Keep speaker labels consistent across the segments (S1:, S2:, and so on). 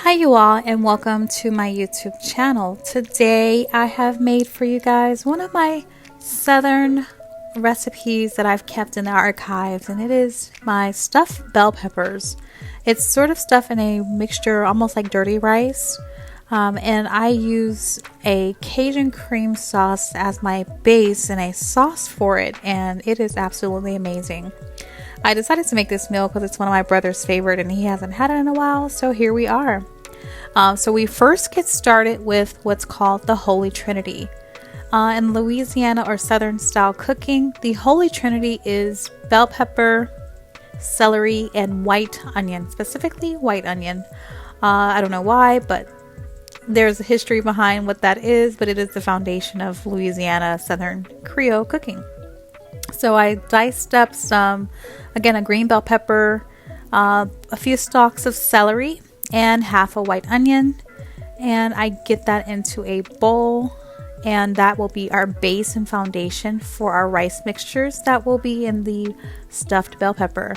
S1: Hi you all, and welcome to my YouTube channel. Today I have made for you guys one of my southern recipes that I've kept in the archives, and it is my stuffed bell peppers. It's sort of stuffed in a mixture almost like dirty rice, and I use a Cajun cream sauce as my base and a sauce for it, and it is absolutely amazing. I decided to make this meal because it's one of my brother's favorite and he hasn't had it in a while, so here we are. So we first get started with what's called the Holy Trinity. In Louisiana or Southern style cooking, the Holy Trinity is bell pepper, celery, and white onion, specifically white onion. I don't know why, but there's a history behind what that is, but it is the foundation of Louisiana Southern Creole cooking. So I diced up a green bell pepper, a few stalks of celery, and half a white onion, and I get that into a bowl, and that will be our base and foundation for our rice mixtures that will be in the stuffed bell pepper.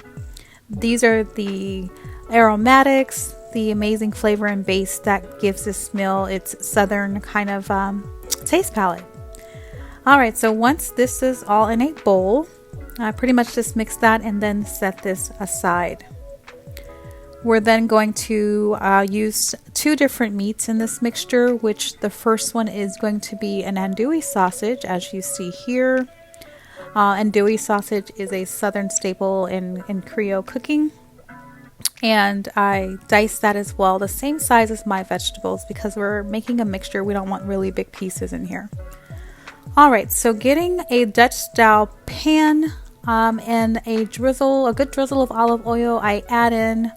S1: These are the aromatics, the amazing flavor and base that gives this meal its southern kind of taste palette. Alright, so once this is all in a bowl, I pretty much just mix that and then set this aside. We're then going to use two different meats in this mixture, which the first one is going to be an andouille sausage, as you see here. Andouille sausage is a southern staple in Creole cooking. And I diced that as well, the same size as my vegetables, because we're making a mixture. We don't want really big pieces in here. Alright, so getting a Dutch style pan and a good drizzle of olive oil, I add in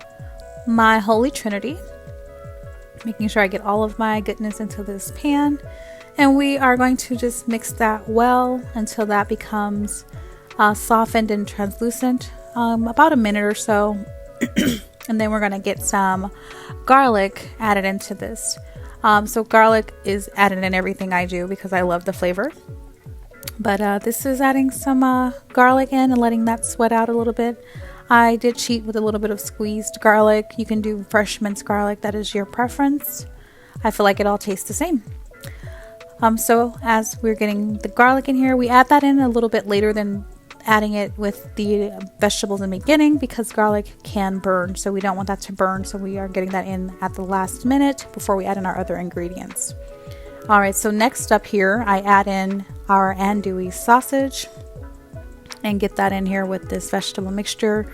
S1: my Holy Trinity, making sure I get all of my goodness into this pan, and we are going to just mix that well until that becomes softened and translucent, about a minute or so. And then we're going to get some garlic added into this. So garlic is added in everything I do because I love the flavor. But this is adding some garlic in and letting that sweat out a little bit. I did cheat with a little bit of squeezed garlic. You can do fresh minced garlic, that is your preference. I feel like it all tastes the same. So as we're getting the garlic in here, we add that in a little bit later than adding it with the vegetables in the beginning, because garlic can burn, so we don't want that to burn. So we are getting that in at the last minute before we add in our other ingredients. Alright, so next up here, I add in our andouille sausage and get that in here with this vegetable mixture.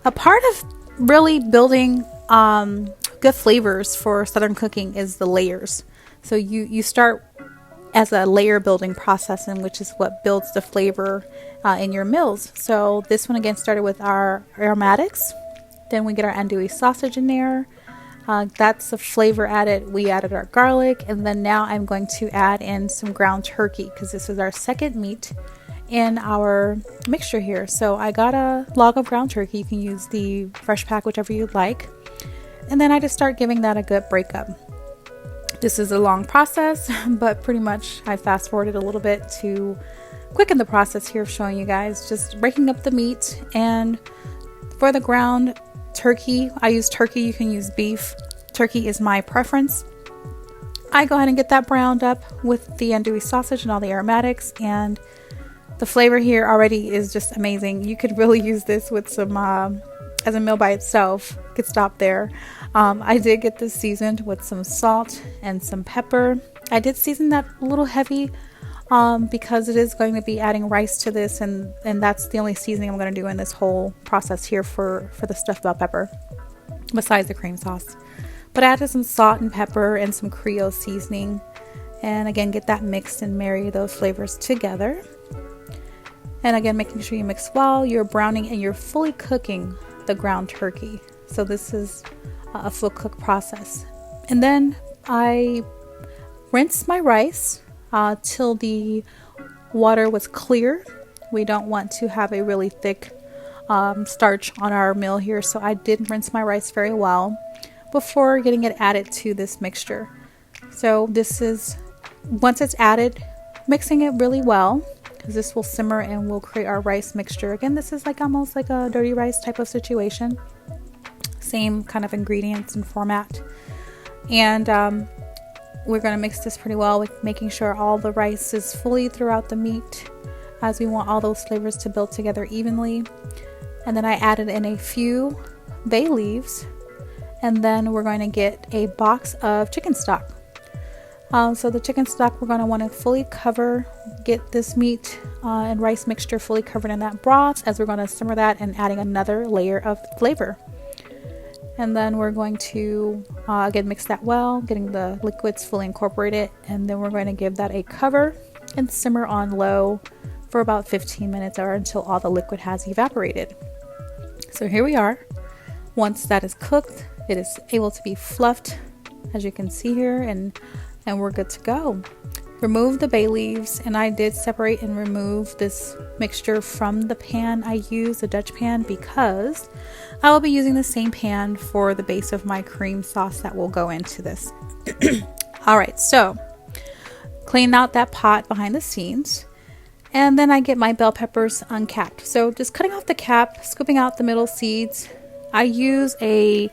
S1: A part of really building good flavors for Southern cooking is the layers. So you start as a layer building process, and which is what builds the flavor in your meals. So this one again started with our aromatics. Then we get our andouille sausage in there. That's the flavor added. We added our garlic, and then now I'm going to add in some ground turkey because this is our second meat in our mixture here. So I got a log of ground turkey. You can use the fresh pack, whichever you'd like. And then I just start giving that a good breakup. This is a long process, but pretty much I fast forwarded a little bit to quicken the process here of showing you guys just breaking up the meat. And for the ground turkey, I use turkey. You can use beef. Turkey is my preference. I go ahead and get that browned up with the andouille sausage and all the aromatics, and the flavor here already is just amazing. You could really use this with some as a meal by itself. Could stop there. I did get this seasoned with some salt and some pepper. I did season that a little heavy because it is going to be adding rice to this, and that's the only seasoning I'm going to do in this whole process here for the stuffed bell pepper, besides the cream sauce. But I added some salt and pepper and some Creole seasoning, and again get that mixed and marry those flavors together. And again, making sure you mix well, you're browning and you're fully cooking the ground turkey. So this is a full cook process. And then I rinse my rice till the water was clear. We don't want to have a really thick starch on our meal here, so I did rinse my rice very well before getting it added to this mixture. So this is, once it's added, mixing it really well, because this will simmer and will create our rice mixture. Again, this is like almost like a dirty rice type of situation. Same kind of ingredients and format. And we're going to mix this pretty well with making sure all the rice is fully throughout the meat, as we want all those flavors to build together evenly. And then I added in a few bay leaves, and then we're going to get a box of chicken stock. So the chicken stock, we're going to want to fully cover, get this meat and rice mixture fully covered in that broth, as we're going to simmer that and adding another layer of flavor. And then we're going to again mix that well, getting the liquids fully incorporated, and then we're going to give that a cover and simmer on low for about 15 minutes or until all the liquid has evaporated. So here we are. Once that is cooked, it is able to be fluffed, as you can see here, and we're good to go. Remove the bay leaves, and I did separate and remove this mixture from the pan I use, the Dutch pan, because I will be using the same pan for the base of my cream sauce that will go into this. Alright, so clean out that pot behind the scenes, and then I get my bell peppers uncapped. So just cutting off the cap, scooping out the middle seeds. I use a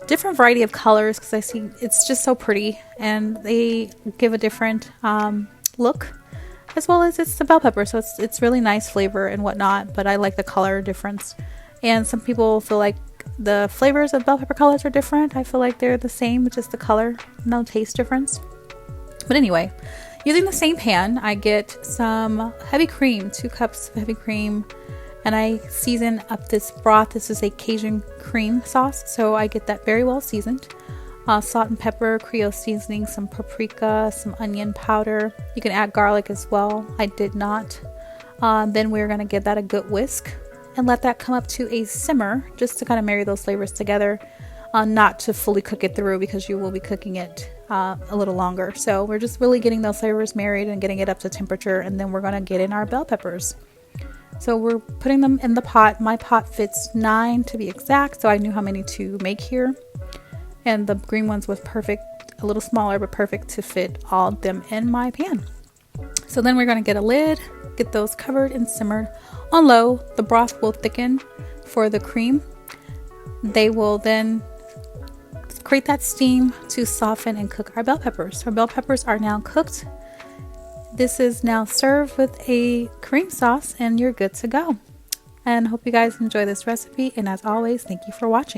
S1: different variety of colors because I see it's just so pretty, and they give a different look, as well as it's the bell pepper, so it's really nice flavor and whatnot, but I like the color difference. And some people feel like the flavors of bell pepper colors are different. I feel like they're the same, just the color, no taste difference. But anyway, using the same pan, I get some heavy cream, 2 cups of heavy cream, and I season up this broth. This is a Cajun cream sauce, so I get that very well seasoned. Salt and pepper, Creole Seasoning, some paprika, some onion powder. You can add garlic as well. I did not. Then we're going to give that a good whisk and let that come up to a simmer, just to kind of marry those flavors together, not to fully cook it through, because you will be cooking it a little longer. So we're just really getting those flavors married and getting it up to temperature, and then we're going to get in our bell peppers. So we're putting them in the pot. My pot fits 9 to be exact, so I knew how many to make here. And the green ones was perfect, a little smaller, but perfect to fit all of them in my pan. So then we're going to get a lid, get those covered and simmered on low. The broth will thicken for the cream. They will then create that steam to soften and cook our bell peppers. Our bell peppers are now cooked. This is now served with a cream sauce, and you're good to go. And hope you guys enjoy this recipe, and as always, thank you for watching.